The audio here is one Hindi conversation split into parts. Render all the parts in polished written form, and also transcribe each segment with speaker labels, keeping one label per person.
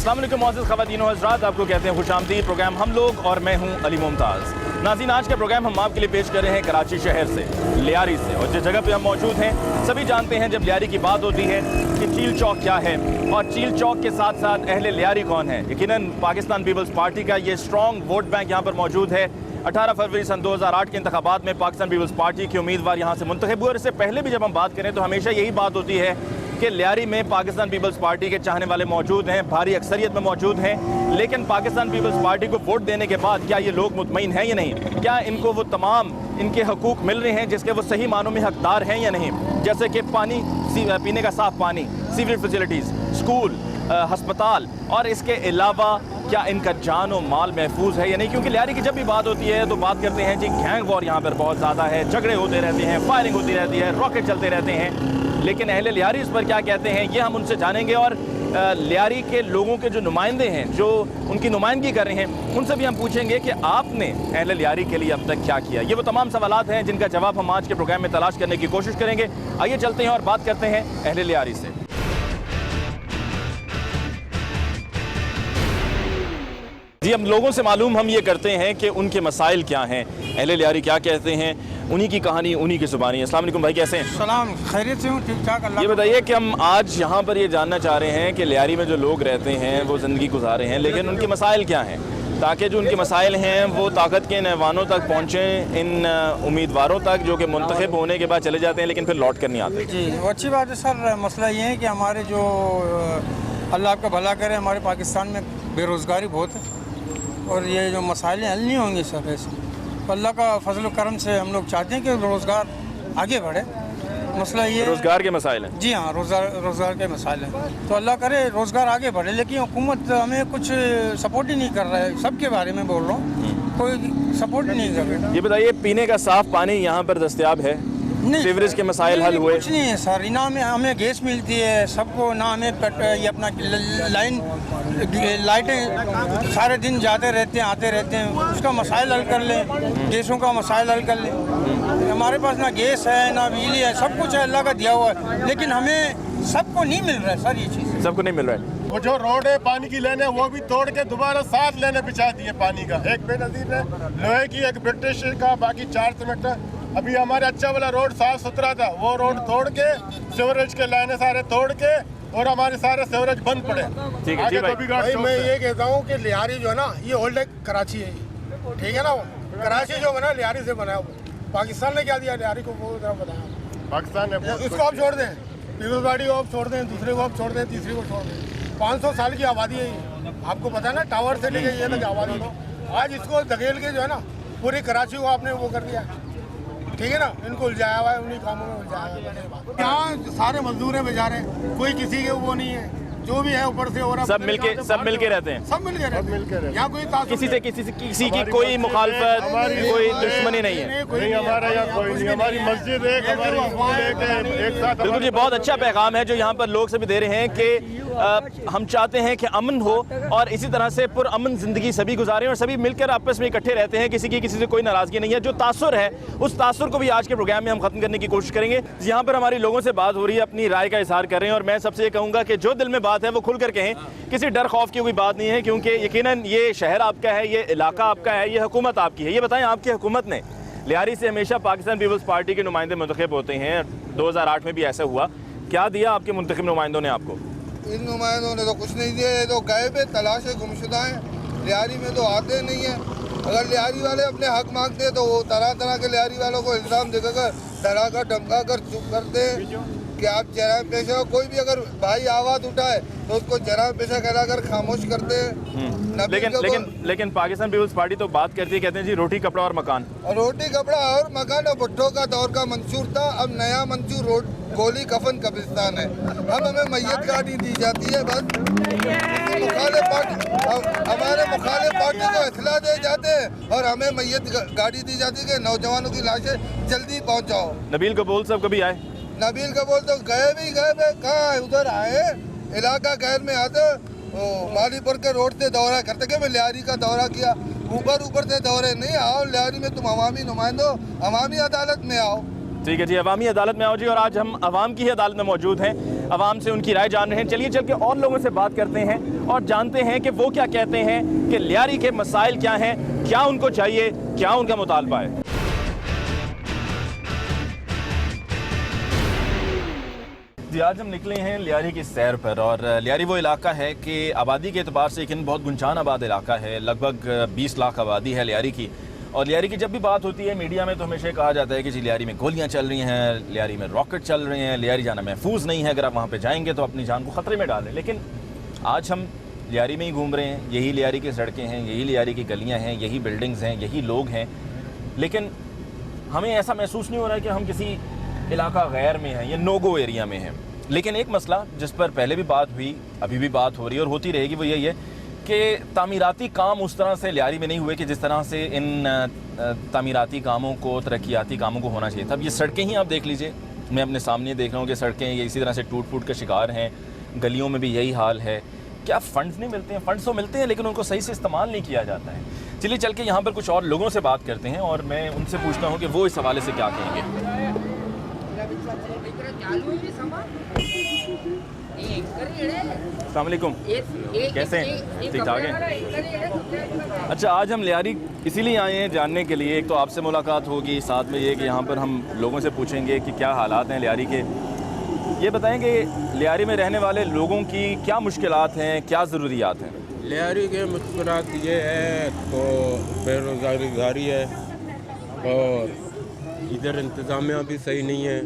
Speaker 1: अस्सलाम वालेकुम मोअज़्ज़िज़ ख़वातीन व हज़रात, आपको कहते हैं खुशामदीद। प्रोग्राम हम लोग और मैं हूं अली मुमताज़। नाज़रीन, आज का प्रोग्राम हम आपके लिए पेश कर रहे हैं कराची शहर से, लियारी से। और जिस जगह पे हम मौजूद हैं सभी जानते हैं, जब लियारी की बात होती है कि चील चौक क्या है और चील चौक के साथ साथ अहले लियारी कौन है। यकीनन पाकिस्तान पीपल्स पार्टी का ये स्ट्रॉन्ग वोट बैंक यहाँ पर मौजूद है। 18 फरवरी सन 2008 के इंतखाबात में पाकिस्तान पीपल्स पार्टी के उम्मीदवार यहाँ से मुंतखब हुए। और इससे पहले भी जब हम बात करें तो हमेशा यही बात होती है कि लियारी में पाकिस्तान पीपल्स पार्टी के चाहने वाले मौजूद हैं, भारी अक्सरियत में मौजूद हैं। लेकिन पाकिस्तान पीपल्स पार्टी को वोट देने के बाद क्या ये लोग मुतमईन हैं या नहीं? क्या इनको वो तमाम इनके हकूक़ मिल रहे हैं जिसके वो सही मानों में हकदार हैं या नहीं? जैसे कि पानी, पीने का साफ़ पानी, सीवरेज फैसिलिटीज़, स्कूल, हस्पताल, और इसके अलावा क्या इनका जान और माल महफूज है या नहीं? क्योंकि लियारी की जब भी बात होती है तो बात करते हैं जी गैंग वॉर यहाँ पर बहुत ज़्यादा है, झगड़े होते रहते हैं, फायरिंग होती रहती है, रॉकेट चलते रहते हैं। लेकिन अहले लियारी इस पर क्या कहते हैं ये हम उनसे जानेंगे। और लियारी के लोगों के जो नुमाइंदे हैं, जो उनकी नुमाइंदगी कर रहे हैं, उनसे भी हम पूछेंगे कि आपने अहले लियारी के लिए अब तक क्या किया। ये वो तमाम सवालात हैं जिनका जवाब हम आज के प्रोग्राम में तलाश करने की कोशिश करेंगे। आइए चलते हैं और बात करते हैं अहले लियारी से। जी, हम लोगों से मालूम हम ये करते हैं कि उनके मसाइल क्या हैं, अहले लियारी क्या कहते हैं, उन्हीं की कहानी उन्हीं की ज़ुबानी। अस्सलाम वालेकुम भाई, कैसे हैं?
Speaker 2: सलाम, खैरियत से हूँ, ठीक ठाक। अल्लाह।
Speaker 1: ये बताइए कि हम आज यहाँ पर ये जानना चाह रहे हैं कि लियारी में जो लोग रहते हैं वो ज़िंदगी गुजारे हैं, लेकिन उनके मसाइल क्या हैं, ताकि जो उनके मसाइल हैं वो ताकत के नैवानों तक पहुँचें, इन उम्मीदवारों तक जो कि मुंतखब होने के बाद चले जाते हैं लेकिन फिर लौट कर नहीं आते।
Speaker 2: जी, अच्छी बात है सर। मसला ये है कि हमारे जो अल्लाह आपका भला करे, हमारे पाकिस्तान में बेरोज़गारी बहुत है और ये जो मसाइलें हल नहीं होंगे सर ऐसे। तो अल्लाह का फजल करम से हम लोग चाहते हैं कि रोज़गार आगे बढ़े। मसला ये
Speaker 1: रोज़गार के मसाइल हैं।
Speaker 2: जी हाँ, रोज़गार के मसाइल हैं। तो अल्लाह करे रोज़गार आगे बढ़े, लेकिन हुकूमत हमें कुछ सपोर्ट ही नहीं कर रहा है। सबके बारे में बोल रहा हूँ, कोई सपोर्ट ही नहीं कर रहा है।
Speaker 1: ये बताइए, पीने का साफ़ पानी यहाँ पर दस्तयाब है? सीवरेज के मसाइल हल हुए?
Speaker 2: कुछ नहीं है सर। ना हमें गैस मिलती है सबको, ना हमें ये अपना लाइटें सारे दिन जाते रहते हैं आते रहते हैं, उसका मसाइल हल कर लें, गैसों का मसाइल हल कर लें। हमारे पास ना गैस है ना बिजली है, सब कुछ है अल्लाह का दिया हुआ है, लेकिन हमें सबको नहीं मिल रहा है सर। ये चीज़ सबको
Speaker 1: नहीं मिल रहा है।
Speaker 3: वो जो रोड है पानी की लेने वो भी तोड़ के दोबारा 7 लेने बिछा दिए पानी का। एक बेनजीर है लोहे की, एक ब्रिटिश का, बाकी 4 सीमेंट का। अभी हमारे अच्छा वाला रोड साफ सुथरा था, वो रोड तोड़ के सीवरेज के लाइनें सारे तोड़ के और हमारे सारे सीवरेज बंद पड़े।
Speaker 1: ठीक है
Speaker 4: भाई, मैं ये कहता हूँ कि लियारी जो है ना, ये ओल्ड कराची है, ठीक है ना। वो कराची जो बना लियारी से बना, पाकिस्तान ने क्या दिया लियारी को वो जरा बताया।
Speaker 3: पाकिस्तान ने
Speaker 4: इसको आप छोड़ दें, पीपल्स पार्टी को आप छोड़ दें, दूसरे को आप छोड़ दें, तीसरे को छोड़ दें। 500 साल की आबादी है ये, आपको पता है ना। टावर से लेके ये तक आबादी थी। आज इसको धकेल के जो है ना पूरी कराची को आपने वो कर दिया, ठीक है ना। इनको उलझाया हुआ है, उन्हीं कामों में उलझाया हुआ है। यहाँ सारे मजदूर हैं बेचारे, कोई किसी के वो नहीं है, जो भी है ऊपर से हो रहा है।
Speaker 1: सब मिलके रहते हैं।
Speaker 4: सब मिलके रहते हैं। यहाँ कोई
Speaker 1: किसी की कोई मुखालफत, कोई दुश्मनी नहीं है।
Speaker 3: हमारा यहाँ कोई नहीं, हमारी मस्जिद एक, हमारी एक साथ।
Speaker 1: बिल्कुल, ये बहुत अच्छा पैगाम है जो यहाँ पर लोग सभी दे रहे हैं कि हम चाहते हैं कि अमन हो और इसी तरह से पुरअमन ज़िंदगी सभी गुजारें और सभी मिलकर आपस में इकट्ठे रहते हैं। किसी की किसी से कोई नाराज़गी नहीं है। जो तासुर है उस तासुर को भी आज के प्रोग्राम में हम ख़त्म करने की कोशिश करेंगे। यहाँ पर हमारी लोगों से बात हो रही है, अपनी राय का इजहार कर रहे हैं और मैं सबसे ये कहूँगा कि जो दिल में बात है वो खुल कर कहें। किसी डर खौफ की कोई बात नहीं है, क्योंकि यकीनन ये शहर आपका है, ये इलाका आपका है, ये हुकूमत आपकी है। ये बताएं, आपकी हुकूमत ने लियारी से हमेशा पाकिस्तान पीपल्स पार्टी के नुमाइंदे मुंतखब होते हैं, 2008 में भी ऐसा हुआ। क्या दिया आपके मुंतखब नुमाइंदों ने आपको?
Speaker 4: इन नुमाइंदों ने तो कुछ नहीं दिया, ये तो गायब है, तलाश है, गुमशुदा है। लियारी में तो आते नहीं है। अगर लियारी वाले अपने हक मांगते तो वो तरह तरह के लियारी वालों को इल्ज़ाम देकर, डरा कर, धमका कर चुप करते कि आप जराइम पेशा हो। कोई भी अगर भाई आवाज़ उठाए तो उसको जराइम पेशा कहलाकर खामोश करते हैं।
Speaker 1: लेकिन पाकिस्तान पीपल्स पार्टी तो बात करती है, कहते हैं जी रोटी कपड़ा और मकान।
Speaker 4: रोटी कपड़ा और मकान भुट्टो का दौर का मंशूर था, अब नया मंशूर रोड गोली कफन कब्रिस्तान है। अब हमें मैयत गाड़ी दी जाती है, बस हमारे मुखालिफ पार्टी को इत्तला दे जाते हैं और हमें मैयत गाड़ी दी जाती है कि नौजवानों की लाशें जल्दी पहुंचाओ।
Speaker 1: नबील कबूल साहब कभी आए?
Speaker 4: नबील कबूल तो गए कहाँ है, उधर आए इलाका गैर में आते, मालीपुर के रोड से दौरा करते कि मैं लियारी का दौरा किया। ऊपर से दौरे नहीं, आओ लियारी में तुम अवामी नुमाइंदो, अवामी अदालत में आओ।
Speaker 1: ठीक है जी, अवामी अदालत में आओ जी। और आज हम अवाम की ही अदालत में मौजूद हैं। आवाम से उनकी राय जान रहे हैं। चलिए चल के और लोगों से बात करते हैं और जानते हैं कि वो क्या कहते हैं कि लियारी के मसाइल क्या हैं, क्या उनको चाहिए, क्या उनका मुतालबा है। जी, आज हम निकले हैं लियारी की सैर पर और लियारी वो इलाका है कि आबादी के एतबार से लेकिन बहुत गुंजान आबाद इलाका है। लगभग 20 लाख आबादी है लियारी की। और लियारी की जब भी बात होती है मीडिया में तो हमेशा कहा जाता है कि जी लियारी में गोलियां चल रही हैं, लियारी में रॉकेट चल रहे हैं, लियारी जाना महफूज नहीं है, अगर आप वहाँ पे जाएंगे तो अपनी जान को ख़तरे में डालें। लेकिन आज हम लियारी में ही घूम रहे हैं, यही लियारी की सड़कें हैं, यही लियारी की गलियाँ हैं, यही बिल्डिंग्स हैं, यही लोग हैं, लेकिन हमें ऐसा महसूस नहीं हो रहा है कि हम किसी इलाका गैर में हैं या नो-गो एरिया में हैं। लेकिन एक मसला जिस पर पहले भी बात हुई, अभी भी बात हो रही है और होती रहेगी, वो यही है कि तामीराती काम उस तरह से लियारी में नहीं हुए कि जिस तरह से इन तामीराती कामों को, तरक्याती कामों को होना चाहिए था। अब ये सड़कें ही आप देख लीजिए, मैं अपने सामने देख रहा हूँ कि सड़कें ये इसी तरह से टूट फूट के शिकार हैं, गलियों में भी यही हाल है। क्या फ़ंड्स नहीं मिलते हैं? फ़ंड्स तो मिलते हैं लेकिन उनको सही से इस्तेमाल नहीं किया जाता है। चलिए चल के यहाँ पर कुछ और लोगों से बात करते हैं और मैं उनसे पूछता हूँ कि वो इस हवाले से क्या कहेंगे। अस्सलाम वालेकुम, कैसे हैं? ठीक ठाक हैं? अच्छा, आज हम लियारी इसीलिए आए हैं जानने के लिए, एक तो आपसे मुलाकात होगी, साथ में ये कि यहाँ पर हम लोगों से पूछेंगे कि क्या हालात हैं लियारी के। ये बताएं कि लियारी में रहने वाले लोगों की क्या मुश्किलात हैं, क्या ज़रूरियात हैं?
Speaker 5: लियारी के मुश्किलात ये है तो बेरोज़गारी है और इधर इंतज़ामिया भी सही नहीं है,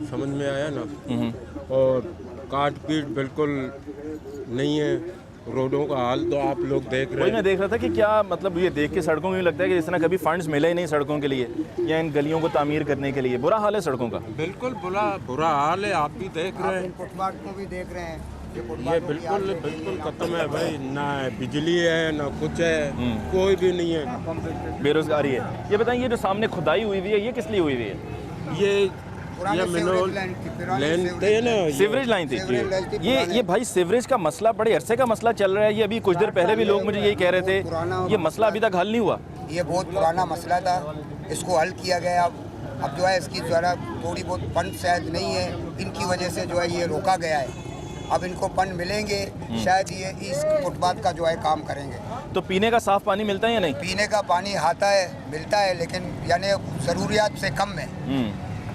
Speaker 5: समझ में आया ना, और काट पीट बिल्कुल नहीं है। रोडों का हाल तो आप लोग देख रहे हैं।
Speaker 1: मैं देख रहा था कि क्या मतलब ये देख के सड़कों में लगता है कि जिस तरह कभी फंड्स मिले ही नहीं सड़कों के लिए या इन गलियों को तामीर करने के लिए। बुरा हाल है सड़कों का,
Speaker 5: बिल्कुल बुरा हाल है, आप भी देख रहे हैं,
Speaker 6: फुटपाथ को भी देख रहे हैं।
Speaker 5: ये बिल्कुल खत्म है भाई, ना बिजली है ना कुछ है, कोई भी नहीं है,
Speaker 1: बेरोजगारी है। ये बताएं, ये जो सामने खुदाई हुई हुई है ये किस लिए हुई हुई है?
Speaker 5: ये मिनरल लाइन थी ना,
Speaker 1: सीवरेज लाइन थी। ये भाई सीवरेज का मसला बड़े अरसे का मसला चल रहा है। ये अभी कुछ देर पहले भी लोग मुझे यही कह रहे थे, ये मसला अभी तक हल नहीं हुआ।
Speaker 6: ये बहुत पुराना मसला था, इसको हल किया गया। अब जो है इसकी जो है थोड़ी बहुत फंड शायद नहीं है, इनकी वजह से जो है ये रोका गया है। अब इनको फंड मिलेंगे, शायद ये इस फुटपाथ का जो है काम करेंगे।
Speaker 1: तो पीने का साफ पानी मिलता है या नहीं?
Speaker 6: पीने का पानी आता है, मिलता है, लेकिन यानी ज़रूरियात से कम है।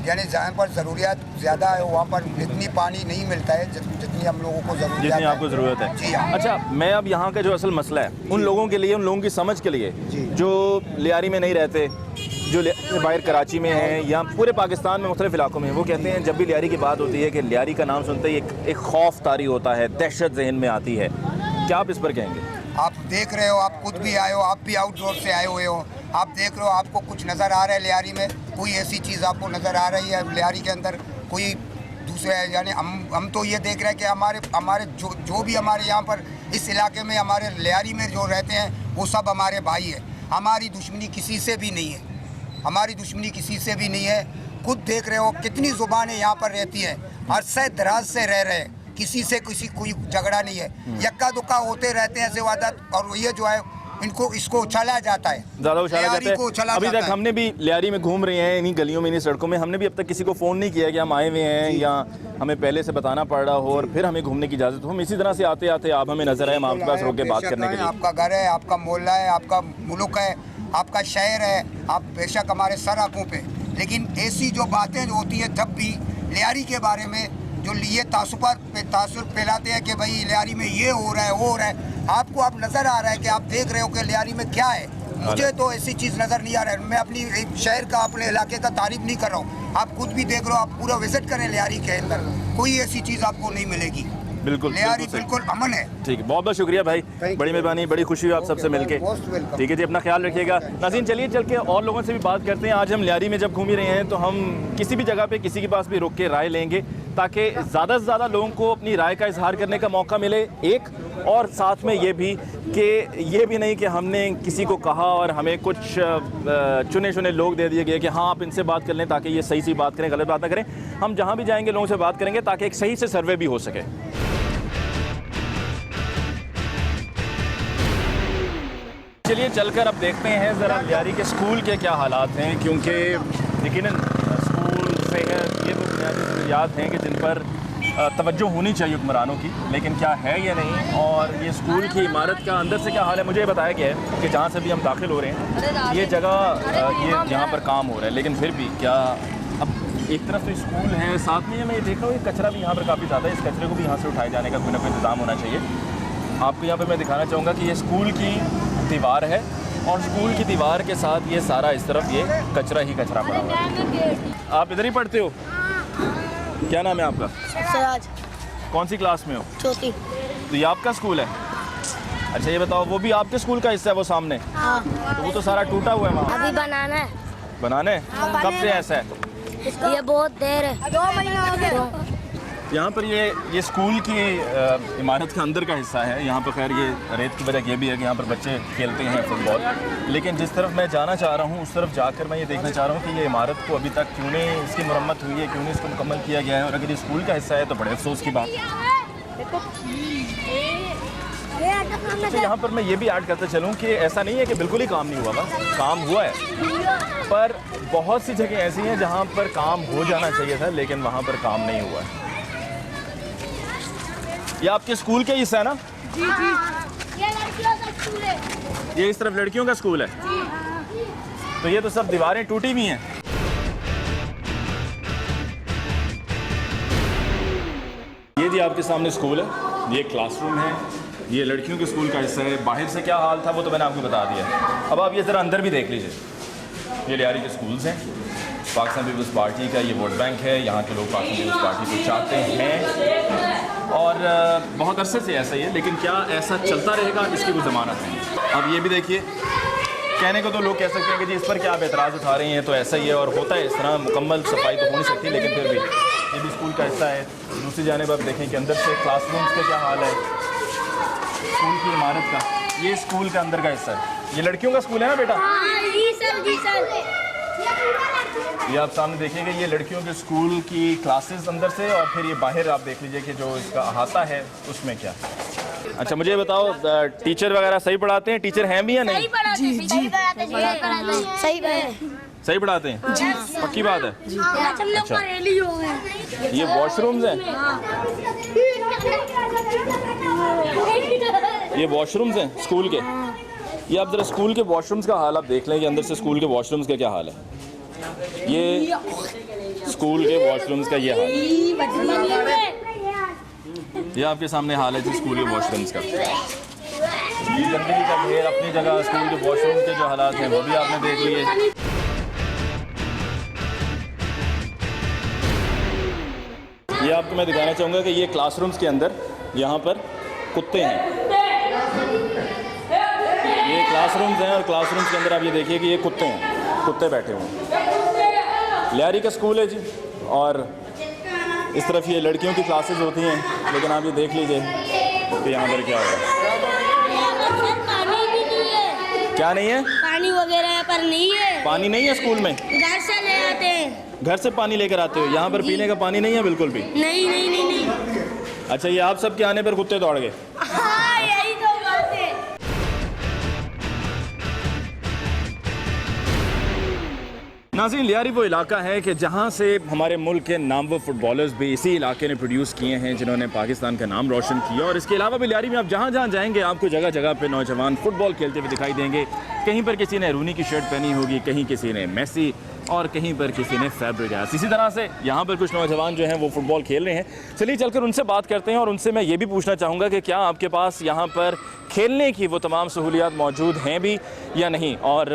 Speaker 6: यानी जहाँ पर ज़रूरियात ज़्यादा है वहाँ पर इतनी पानी नहीं मिलता है जितनी हम लोगों को ज़रूरत है,
Speaker 1: जितनी आपको ज़रूरत है।
Speaker 6: जी हाँ।
Speaker 1: अच्छा, मैं अब यहाँ का जो असल मसला है उन लोगों के लिए, उन लोगों की समझ के लिए जो लियारी में नहीं रहते, जो बाहर कराची में हैं या पूरे पाकिस्तान में मुख्तलिफ इलाकों में, वो कहते हैं जब भी लियारी की बात होती है कि लियारी का नाम सुनते ही एक खौफ तारी होता है, दहशत जहन में आती है। क्या आप इस पर कहेंगे?
Speaker 6: आप देख रहे हो, आप खुद भी आए हो, आप भी आउटडोर से आए हुए हो, आप देख रहे हो, आपको कुछ नज़र आ रहा है लियारी में? कोई ऐसी चीज़ आपको नज़र आ रही है लियारी के अंदर? कोई दूसरे, यानी हम तो ये देख रहे हैं कि हमारे जो भी हमारे यहाँ पर इस इलाके में हमारे लियारी में जो रहते हैं वो सब हमारे भाई है। हमारी दुश्मनी किसी से भी नहीं है, हमारी दुश्मनी किसी से भी नहीं है। खुद देख रहे हो कितनी ज़ुबानें यहाँ पर रहती हैं, अरसे दराज से रह रहे हैं, किसी से कोई झगड़ा नहीं है, यक्का दुक्का होते रहते हैं ऐसे वादत, और ये जो है इसको उछाला जाता है,
Speaker 1: ज़्यादा उछाला जाता है। अभी तक हमने भी लियारी में घूम रहे हैं, इन्हीं गलियों में, इन्हीं सड़कों में, हमने भी अब तक किसी को फ़ोन नहीं किया कि हम आए हुए हैं या हमें पहले से बताना पड़ रहा हो और फिर हमें घूमने की इजाज़त हो। हम इसी तरह से आते आते आप हमें नजर आए, हम आपके पास रोक के बात करने के लिए।
Speaker 6: आपका घर है, आपका मोहल्ला है, आपका मुल्क है, आपका शहर है, आप बेशक हमारे सर आँखों पे, लेकिन ऐसी जो बातें जो होती है जब भी लियारी के बारे में जो ये तासुर फैलाते हैं कि भाई लियारी में ये हो रहा है वो हो रहा है, आपको आप नज़र आ रहा है कि आप देख रहे हो कि लियारी में क्या है? मुझे तो ऐसी चीज़ नज़र नहीं आ रहा है। मैं अपनी शहर का, अपने इलाके का तारीफ नहीं कर रहा हूँ, आप खुद भी देख रहे हो, आप पूरा विजिट करें लियारी के अंदर, कोई ऐसी चीज़ आपको नहीं मिलेगी।
Speaker 1: बिल्कुल,
Speaker 6: लियारी बिल्कुल अमन है।
Speaker 1: ठीक है, बहुत बहुत शुक्रिया भाई, बड़ी मेहरबानी, बड़ी खुशी हुई आप सबसे मिलके। ठीक है जी, अपना ख्याल रखिएगा। नाज़रीन, चलिए चल के और लोगों से भी बात करते हैं। आज हम लियारी में जब घूम ही रहे हैं तो हम किसी भी जगह पे किसी के पास भी रुक के राय लेंगे ताकि ज़्यादा से ज़्यादा लोगों को अपनी राय का इजहार करने का मौका मिले, एक, और साथ में ये भी कि ये भी नहीं कि हमने किसी को कहा और हमें कुछ चुने चुने लोग दे दिए गए कि हाँ आप इनसे बात कर लें ताकि ये सही सी बात करें, गलत बात ना करें। हम जहाँ भी जाएंगे लोगों से बात करेंगे ताकि एक सही से सर्वे भी हो सके। चलिए चलकर अब देखते हैं ज़रा लियारी के स्कूल के क्या हालात हैं, क्योंकि यकीनन स्कूल, सेहत, ये तो बुनियादी ज़रूरियात हैं कि जिन पर तवज्जो होनी चाहिए हुक्मरानों की, लेकिन क्या है या नहीं। और ये स्कूल की इमारत का अंदर से क्या हाल है, मुझे ये बताया गया है कि जहाँ से भी हम दाखिल हो रहे हैं ये जगह ये यहाँ पर काम हो रहा है, लेकिन फिर भी क्या अब एक तरफ तो स्कूल है, साथ में मैं ये देख रहा हूँ कचरा भी यहाँ पर काफ़ी ज़्यादा है। इस कचरे को भी यहाँ से उठाए जाने का कोई ना कोई इंतज़ाम होना चाहिए। आपको यहाँ पर मैं दिखाना चाहूँगा कि ये स्कूल की दीवार है और स्कूल की दीवार के साथ ये सारा इस तरफ ये कचरा ही कचरा पड़ा हुआ है। आप इधर ही पढ़ते हो? क्या नाम है आपका?
Speaker 7: सराज।
Speaker 1: कौन सी क्लास में हो?
Speaker 7: चौथी।
Speaker 1: तो ये आपका स्कूल है? अच्छा ये बताओ, वो भी आपके स्कूल का हिस्सा है वो सामने?
Speaker 7: हाँ।
Speaker 1: तो वो तो सारा टूटा हुआ है वहाँ।
Speaker 7: अभी बनाना है।
Speaker 1: बनाने? कब से ऐसा है?
Speaker 7: ये बहुत देर है, 2 महीने हो गए।
Speaker 1: यहाँ पर ये स्कूल की इमारत का अंदर का हिस्सा है। यहाँ पर खैर ये रेत की वजह ये भी है कि यहाँ पर बच्चे खेलते हैं फुटबॉल, लेकिन जिस तरफ मैं जाना चाह रहा हूँ उस तरफ जाकर मैं ये देखना चाह रहा हूँ कि ये इमारत को अभी तक क्यों नहीं इसकी मरम्मत हुई है, क्यों नहीं इसको मुकम्मल किया गया है। और अगर ये स्कूल का हिस्सा है तो बड़े अफसोस की बात है। तो यहाँ पर मैं ये भी ऐड करते चलूँ कि ऐसा नहीं है कि बिल्कुल ही काम नहीं हुआ, बस काम हुआ है, पर बहुत सी जगह ऐसी हैं जहाँ पर काम हो जाना चाहिए था लेकिन वहाँ पर काम नहीं हुआ है। ये आपके स्कूल का हिस्सा है ना?
Speaker 7: जी जी। ये लड़कियों का स्कूल है।
Speaker 1: ये इस तरफ लड़कियों का स्कूल है। तो ये तो सब दीवारें टूटी हुई हैं। ये जी आपके सामने स्कूल है, ये क्लासरूम है, ये लड़कियों के स्कूल का हिस्सा है। बाहर से क्या हाल था वो तो मैंने आपको बता दिया। अब आप ये ज़रा अंदर भी देख लीजिए। ये लियारी के स्कूल्स हैं, पाकिस्तान पीपल्स पार्टी का ये वोट बैंक है। यहाँ के लोग पाकिस्तान पीपल्स पार्टी को चाहते हैं और बहुत अरसे से ऐसा ही है, लेकिन क्या ऐसा चलता रहेगा इसकी कोई ज़मानत नहीं। अब ये भी देखिए, कहने को तो लोग कह सकते हैं कि जी इस पर क्या आप एतराज़ उठा रही हैं, तो ऐसा ही है और होता है इस तरह। मुकम्मल सफाई तो हो नहीं सकती, लेकिन फिर भी ये भी स्कूल का हिस्सा है। दूसरी जानिब आप देखें कि अंदर से क्लासरूम्स का क्या हाल है, स्कूल की इमारत का। ये स्कूल का अंदर का हिस्सा है। ये लड़कियों का स्कूल है ना बेटा? ये आप सामने देखिएगा, ये लड़कियों के स्कूल की क्लासेस अंदर से, और फिर ये बाहर आप देख लीजिए कि जो इसका अहाता है उसमें क्या। अच्छा मुझे बताओ, टीचर वगैरह सही पढ़ाते हैं? टीचर हैं भी या नहीं?
Speaker 7: जी जी।
Speaker 1: सही पढ़ाते हैं? पक्की बात है? अच्छा ये वॉशरूम्स हैं? ये वॉशरूम्स हैं स्कूल के? ये आप ज़रा स्कूल के वॉशरूम्स का हाल आप देख लें कि अंदर से स्कूल के वॉशरूम्स का क्या हाल है। ये स्कूल के वॉशरूम्स का ये हाल है। ये आपके सामने हाल है जी स्कूल के वॉशरूम्स का। गंदगी का ढेर अपनी जगह, स्कूल के वॉशरूम के जो हालात हैं वो भी आपने देख लिए। ये आपको मैं दिखाना चाहूँगा कि ये क्लासरूम्स के अंदर यहाँ पर कुत्ते हैं। ये क्लासरूम्स हैं और क्लासरूम्स के अंदर आप ये देखिए कि ये कुत्ते हैं, कुत्ते बैठे हुए हैं। लियारी का स्कूल है जी, और इस तरफ ये लड़कियों की क्लासेस होती हैं, लेकिन आप ये देख लीजिए कि यहाँ पर क्या हो रहा है। क्या नहीं है?
Speaker 7: पानी वगैरह पर नहीं है।
Speaker 1: पानी नहीं है स्कूल में?
Speaker 7: घर से ले आते हैं।
Speaker 1: घर से पानी लेकर आते हो? यहाँ पर पीने का पानी नहीं है बिल्कुल भी?
Speaker 7: नहीं नहीं नहीं नहीं।
Speaker 1: अच्छा ये आप सबके आने पर कुत्ते दौड़ गए?
Speaker 7: हाँ यही तो बात है।
Speaker 1: नाज़रीन, लियारी वो इलाका है कि जहाँ से हमारे मुल्क के नामवर फुटबॉलर्स भी इसी इलाके ने प्रोड्यूस किए हैं, जिन्होंने पाकिस्तान का नाम रोशन किया। और इसके अलावा भी लियारी में आप जहाँ जहाँ जाएंगे आपको जगह जगह पे नौजवान फुटबॉल खेलते हुए दिखाई देंगे। कहीं पर किसी ने रूनी की शर्ट पहनी होगी, कहीं किसी ने मेसी, और कहीं पर किसी ने फैब्रिगास। इसी तरह से यहाँ पर कुछ नौजवान जो हैं वो फुटबॉल खेल रहे हैं। चलिए चलकर उनसे बात करते हैं और उनसे मैं ये भी पूछना चाहूँगा कि क्या आपके पास यहाँ पर खेलने की वो तमाम सहूलियात मौजूद हैं भी या नहीं। और